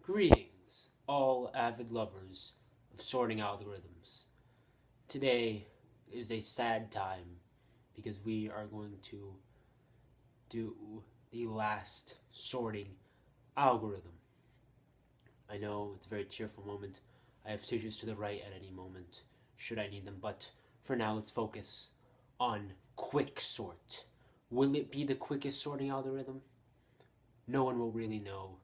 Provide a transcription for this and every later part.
Greetings, all avid lovers of sorting algorithms. Today is a sad time because we are going to do the last sorting algorithm. I know it's a very tearful moment. I have tissues to the right at any moment, should I need them, but for now let's focus on QuickSort. Will it be the quickest sorting algorithm? No one will really know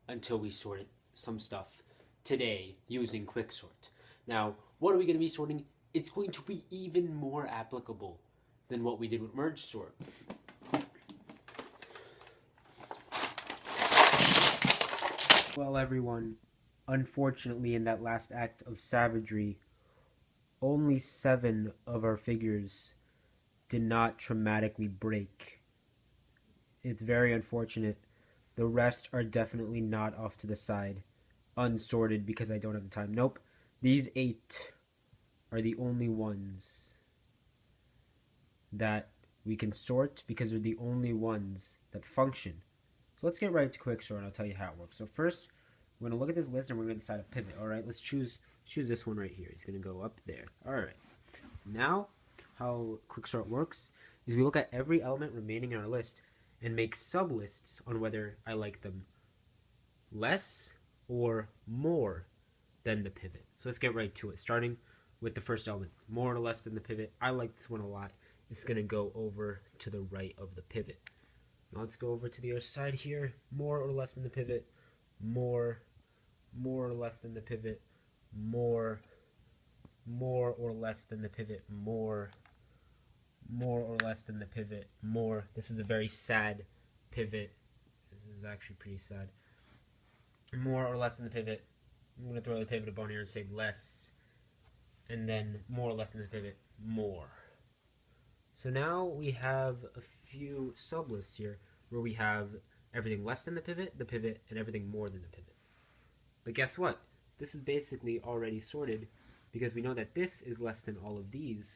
until we sort some stuff today using QuickSort. Now, what are we going to be sorting? It's going to be even more applicable than what we did with merge sort. Well, everyone, unfortunately, in that last act of savagery, only 7 of our figures did not traumatically break. It's very unfortunate. The rest are definitely not off to the side, unsorted because I don't have the time. Nope, these 8 are the only ones that we can sort because they're the only ones that function. So let's get right to QuickSort and I'll tell you how it works. So first, we're going to look at this list and we're going to decide a pivot. Alright, let's choose this one right here. It's going to go up there. Alright, now how QuickSort works is we look at every element remaining in our list and make sublists on whether I like them less or more than the pivot. So let's get right to it, starting with the first element, more or less than the pivot. I like this one a lot. It's going to go over to the right of the pivot. Now let's go over to the other side here, more or less than the pivot, more or less than the pivot, more or less than the pivot, more or less than the pivot, more. This is a very sad pivot. This is actually pretty sad. More or less than the pivot. I'm going to throw the pivot a bone here and say less. And then more or less than the pivot, more. So now we have a few sublists here where we have everything less than the pivot, and everything more than the pivot. But guess what? This is basically already sorted because we know that this is less than all of these.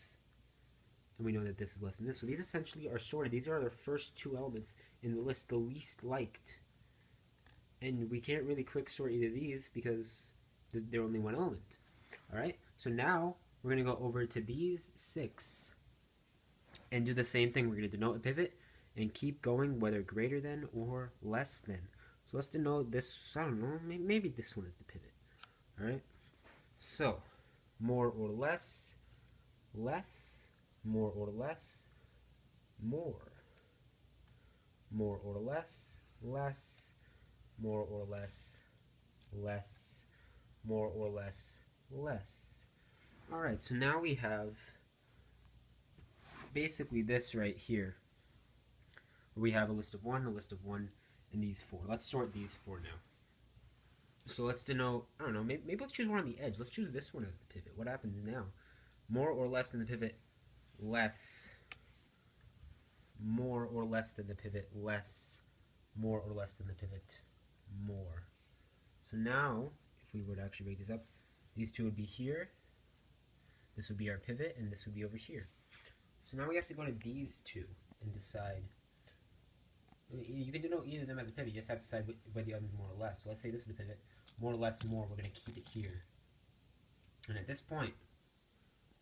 And we know that this is less than this. So these essentially are sorted. These are the first 2 elements in the list, the least liked. And we can't really quick sort either of these because they're only one element. Alright, so now we're going to go over to these 6 and do the same thing. We're going to denote a pivot and keep going, whether greater than or less than. So let's denote this, I don't know, maybe this one is the pivot. Alright, so more or less, less, more or less, more or less, less, more or less, less, more or less, less. Alright, so now we have basically this right here. We have a list of 1, and these 4. Let's sort these 4 now. So let's denote, I don't know, maybe let's choose one on the edge. Let's choose this one as the pivot. What happens now? More or less than the pivot, less. More or less than the pivot, less. More or less than the pivot, more. So now, if we were to actually break this up, these 2 would be here. This would be our pivot, and this would be over here. So now we have to go to these 2 and decide. You can denote either of them as a pivot. You just have to decide whether the other is more or less. So let's say this is the pivot. More or less, more. We're going to keep it here. And at this point,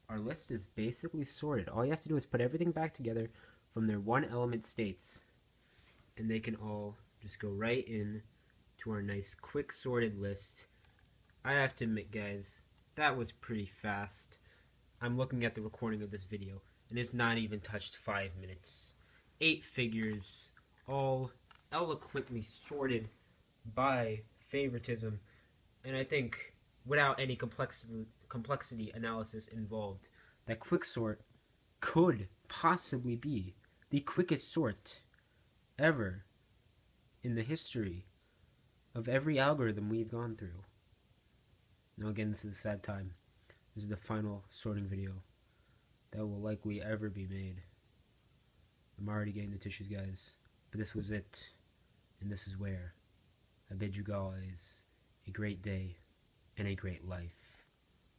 our list is basically sorted. All you have to do is put everything back together from their 1 element states. And they can all just go right in to our nice quick sorted list. I have to admit, guys, that was pretty fast. I'm looking at the recording of this video, and it's not even touched 5 minutes. 8 figures, all eloquently sorted by favoritism, and I think without any complexity analysis involved, that QuickSort could possibly be the quickest sort ever in the history of every algorithm we've gone through. Now again, this is a sad time. This is the final sorting video that will likely ever be made. I'm already getting the tissues, guys. But this was it, and this is where I bid you guys a great day and a great life.